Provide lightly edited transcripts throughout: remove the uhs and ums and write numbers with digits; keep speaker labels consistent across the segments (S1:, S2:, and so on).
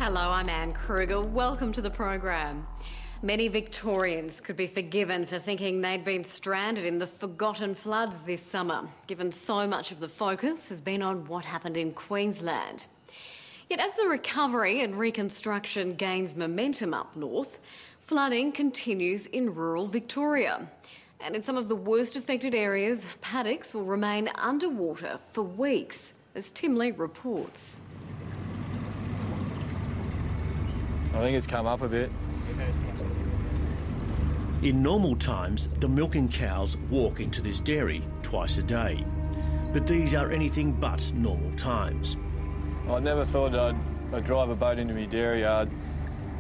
S1: Hello, I'm Anne Kruger. Welcome to the program. Many Victorians could be forgiven for thinking they'd been stranded in the forgotten floods this summer, given so much of the focus has been on what happened in Queensland. Yet as the recovery and reconstruction gains momentum up north, flooding continues in rural Victoria. And in some of the worst affected areas, paddocks will remain underwater for weeks, as Tim Lee reports.
S2: I think it's come up a bit.
S3: In normal times, the milking cows walk into this dairy twice a day. But these are anything but normal times.
S2: I never thought I'd drive a boat into my dairy yard.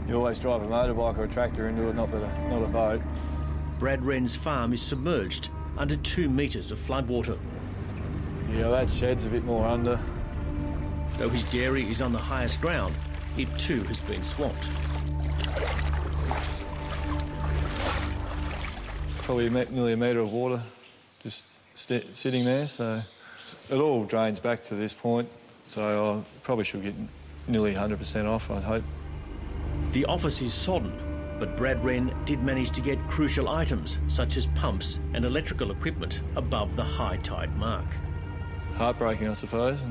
S2: You always drive a motorbike or a tractor into it, not a boat.
S3: Brad Wren's farm is submerged under 2 metres of floodwater.
S2: Yeah, that shed's a bit more under.
S3: Though his dairy is on the highest ground, it too has been swamped.
S2: Probably nearly a metre of water just sitting there, so it all drains back to this point, so I probably should get nearly 100% off, I'd hope.
S3: The office is sodden, but Brad Wren did manage to get crucial items such as pumps and electrical equipment above the high tide mark.
S2: Heartbreaking, I suppose.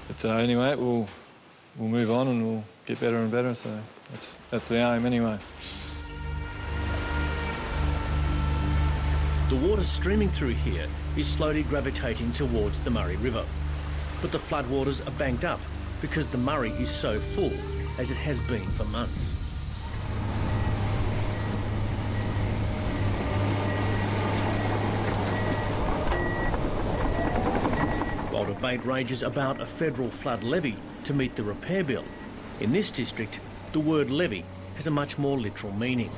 S2: But anyway, we'll move on and we'll get better and better, so that's the aim anyway.
S3: The water streaming through here is slowly gravitating towards the Murray River. But the floodwaters are banked up because the Murray is so full, as it has been for months. While debate rages about a federal flood levy to meet the repair bill, in this district, the word levy has a much more literal meaning.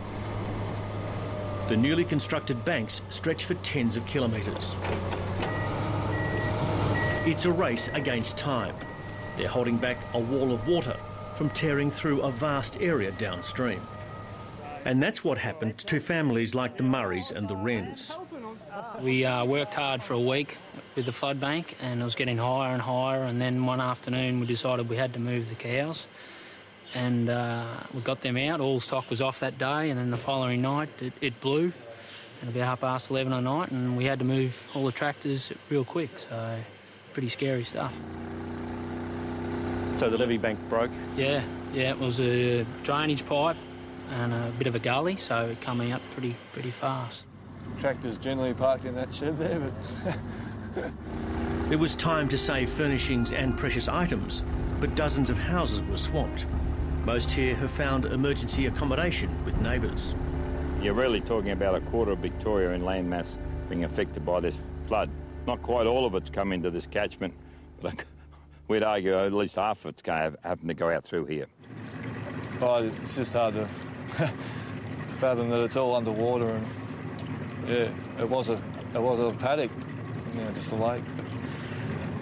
S3: The newly constructed banks stretch for tens of kilometres. It's a race against time. They're holding back a wall of water from tearing through a vast area downstream. And that's what happened to families like the Murrays and the Wrens.
S4: We worked hard for a week with the flood bank and it was getting higher and higher, and then one afternoon we decided we had to move the cows. And we got them out. All stock was off that day, and then the following night it blew at about 11:30 at night, and we had to move all the tractors real quick, so pretty scary stuff.
S3: So the levee bank broke?
S4: Yeah, it was a drainage pipe and a bit of a gully, so it came out pretty fast.
S2: Tractors generally parked in that shed there, but...
S3: There was time to save furnishings and precious items, but dozens of houses were swamped. Most here have found emergency accommodation with neighbours.
S5: You're really talking about a quarter of Victoria in landmass being affected by this flood. Not quite all of it's come into this catchment, but we'd argue at least half of it's going to happen to go out through here.
S2: Oh, it's just hard to fathom that it's all underwater, and yeah, it was a paddock, just a lake.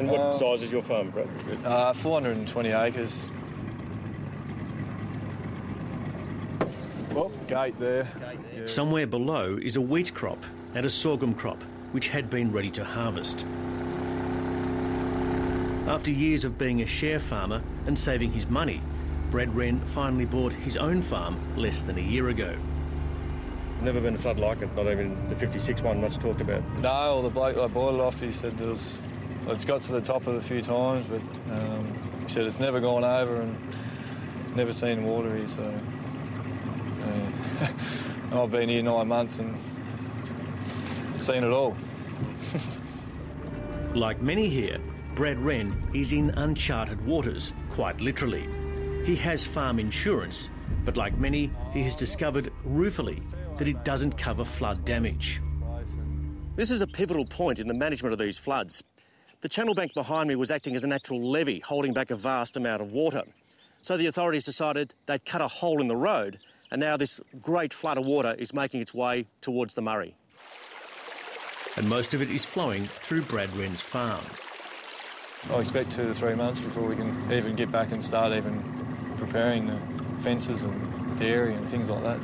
S3: And what size is your farm, Brad?
S2: 420 acres. Oh, gate there. Yeah.
S3: Somewhere below is a wheat crop and a sorghum crop, which had been ready to harvest. After years of being a share farmer and saving his money, Brad Wren finally bought his own farm less than a year ago. Never been a flood like it, not even the 56 one much talked about.
S2: No, the bloke I bought it off, he said it's got to the top of it a few times, but he said it's never gone over and never seen water here, so... I've been here 9 months and seen it all.
S3: Like many here, Brad Wren is in uncharted waters, quite literally. He has farm insurance, but like many, he has discovered ruefully that it doesn't cover flood damage. This is a pivotal point in the management of these floods. The channel bank behind me was acting as a natural levee, holding back a vast amount of water. So the authorities decided they'd cut a hole in the road, and now this great flood of water is making its way towards the Murray. And most of it is flowing through Brad Wren's farm.
S2: I expect 2 to 3 months before we can even get back and start even preparing the fences and dairy and things like that.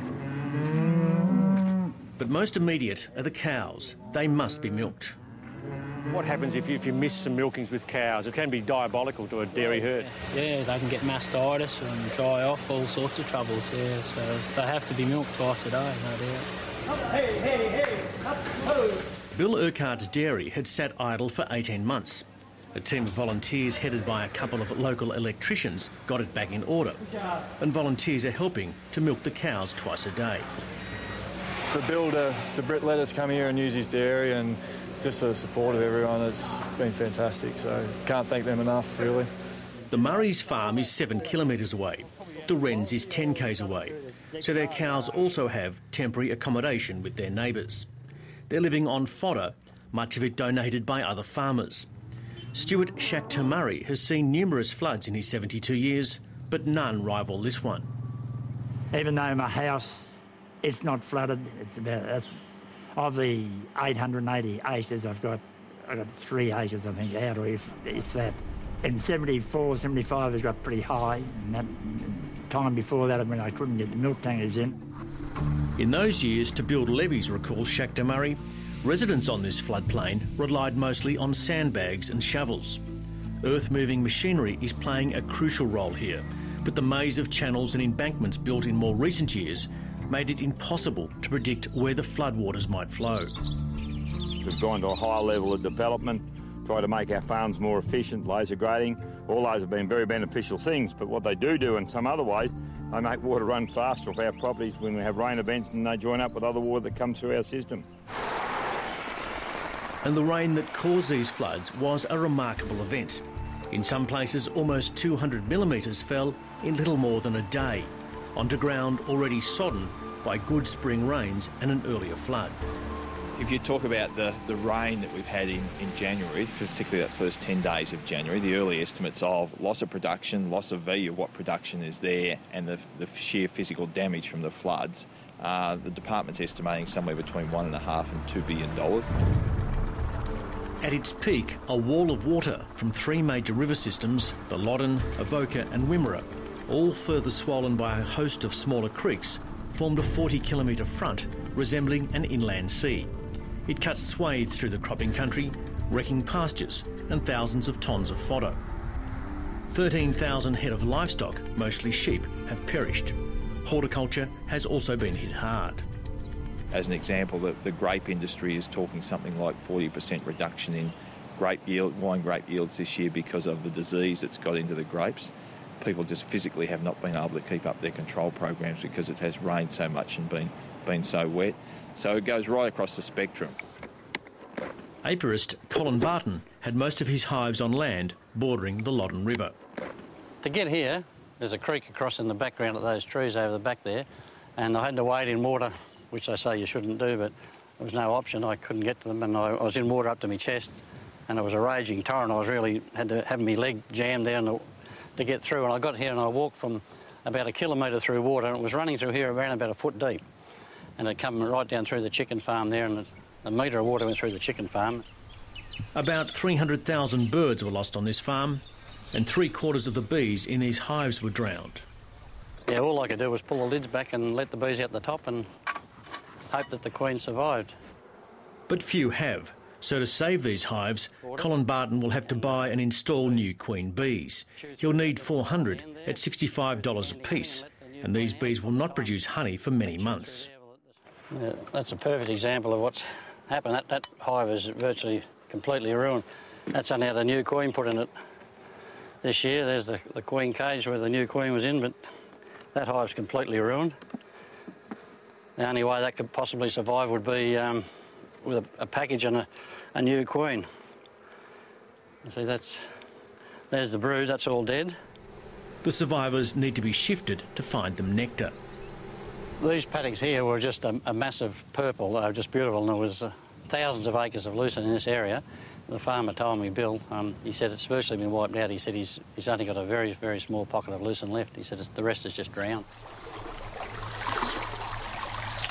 S3: But most immediate are the cows. They must be milked. What happens if you miss some milkings with cows? It can be diabolical to a dairy herd.
S4: Yeah, they can get mastitis and dry off, all sorts of troubles, yeah. So they have to be milked twice a day, no doubt.
S3: Hey, Bill Urquhart's dairy had sat idle for 18 months. A team of volunteers headed by a couple of local electricians got it back in order. And volunteers are helping to milk the cows twice a day.
S2: For Bill to let us come here and use his dairy and just the support of everyone, it's been fantastic. So can't thank them enough, really.
S3: The Murray's farm is 7 kilometres away. The Wrens is 10 k's away. So their cows also have temporary accommodation with their neighbours. They're living on fodder, much of it donated by other farmers. Stuart Shachter Murray has seen numerous floods in his 72 years, but none rival this one.
S6: Even though my house, it's not flooded, it's about, that's, of the 880 acres I got 3 acres, I think, out, or if that. In 74, 75, it got pretty high, and that time before that, when I couldn't get the milk tankers in.
S3: In those years, to build levees, recalls Shachter Murray, residents on this floodplain relied mostly on sandbags and shovels. Earth-moving machinery is playing a crucial role here, but the maze of channels and embankments built in more recent years made it impossible to predict where the floodwaters might flow.
S5: We've gone to a higher level of development, try to make our farms more efficient, laser grading. All those have been very beneficial things, but what they do in some other ways, they make water run faster off our properties when we have rain events and they join up with other water that comes through our system.
S3: And the rain that caused these floods was a remarkable event. In some places, almost 200 millimetres fell in little more than a day, onto ground already sodden by good spring rains and an earlier flood.
S7: If you talk about the rain that we've had in January, particularly that first 10 days of January, the early estimates of loss of production, loss of value of what production is there, and the sheer physical damage from the floods, the department's estimating somewhere between $1.5 and $2 billion.
S3: At its peak, a wall of water from 3 major river systems, the Loddon, Avoca and Wimmera, all further swollen by a host of smaller creeks, formed a 40-kilometre front resembling an inland sea. It cuts swathes through the cropping country, wrecking pastures and thousands of tonnes of fodder. 13,000 head of livestock, mostly sheep, have perished. Horticulture has also been hit hard.
S7: As an example, the grape industry is talking something like 40% reduction in wine grape yields this year because of the disease that's got into the grapes. People just physically have not been able to keep up their control programs because it has rained so much and been so wet. So it goes right across the spectrum.
S3: Apiarist Colin Barton had most of his hives on land bordering the Loddon River.
S8: To get here, there's a creek across in the background of those trees over the back there, and I had to wade in water, which they say you shouldn't do, but there was no option. I couldn't get to them, and I was in water up to my chest, and it was a raging torrent. I was really had to have my leg jammed down to get through, and I got here and I walked from about 1 kilometre through water, and it was running through here around about 1 foot deep, and it come right down through the chicken farm there, and a metre of water went through the chicken farm.
S3: About 300,000 birds were lost on this farm, and 3/4 of the bees in these hives were drowned.
S8: Yeah, all I could do was pull the lids back and let the bees out the top and hope that the queen survived.
S3: But few have. So to save these hives, Colin Barton will have to buy and install new queen bees. He'll need 400 at $65 a piece, and these bees will not produce honey for many months.
S8: Yeah, that's a perfect example of what's happened. That hive is virtually completely ruined. That's only had a new queen put in it this year. There's the queen cage where the new queen was in, but that hive's completely ruined. The only way that could possibly survive would be with a package and a new queen. You see, there's the brood, that's all dead.
S3: The survivors need to be shifted to find them nectar.
S8: These paddocks here were just a massive purple. They were just beautiful, and there was thousands of acres of lucerne in this area. The farmer told me, Bill, he said it's virtually been wiped out. He said he's only got a very, very small pocket of lucerne left. He said the rest is just drowned.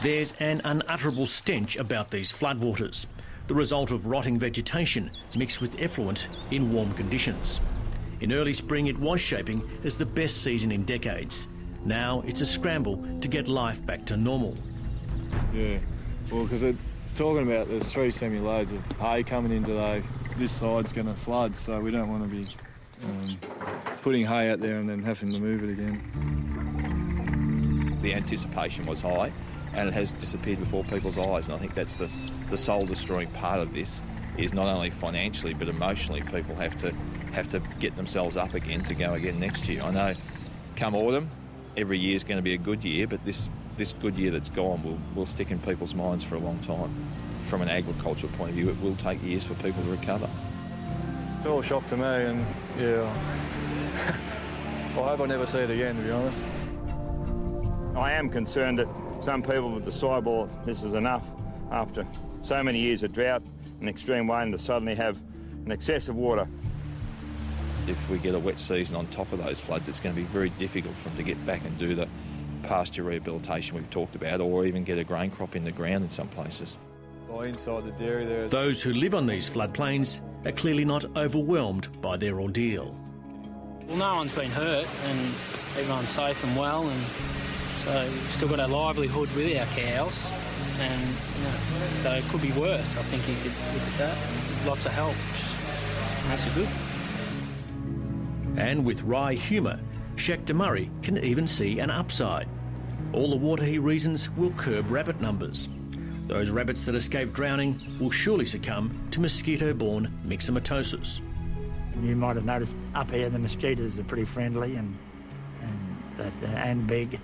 S3: There's an unutterable stench about these floodwaters, the result of rotting vegetation mixed with effluent in warm conditions. In early spring, it was shaping as the best season in decades. Now it's a scramble to get life back to normal.
S2: Yeah, well, because they're talking about there's 3 semi-loads of hay coming in today, this side's going to flood, so we don't want to be putting hay out there and then having to move it again.
S7: The anticipation was high, and it has disappeared before people's eyes, and I think that's the soul-destroying part of this, is not only financially but emotionally people have to get themselves up again to go again next year. I know come autumn, every year is going to be a good year, but this good year that's gone will stick in people's minds for a long time. From an agricultural point of view, it will take years for people to recover.
S2: It's all a shock to me, and yeah, I hope I never see it again, to be honest.
S5: I am concerned that some people will decide, well, this is enough after so many years of drought and extreme rain to suddenly have an excess of water.
S7: If we get a wet season on top of those floods, it's going to be very difficult for them to get back and do the pasture rehabilitation we've talked about, or even get a grain crop in the ground in some places.
S2: Oh, inside the dairy there.
S3: Those who live on these floodplains are clearly not overwhelmed by their ordeal.
S4: Well, no one's been hurt and everyone's safe and well, and so we've still got our livelihood with our cows, and so it could be worse. I think you could look at that. Lots of help, which makes it good.
S3: And with wry humour, Shaq de Murray can even see an upside. All the water, he reasons, will curb rabbit numbers. Those rabbits that escape drowning will surely succumb to mosquito-borne myxomatosis.
S6: You might have noticed up here the mosquitoes are pretty friendly and big.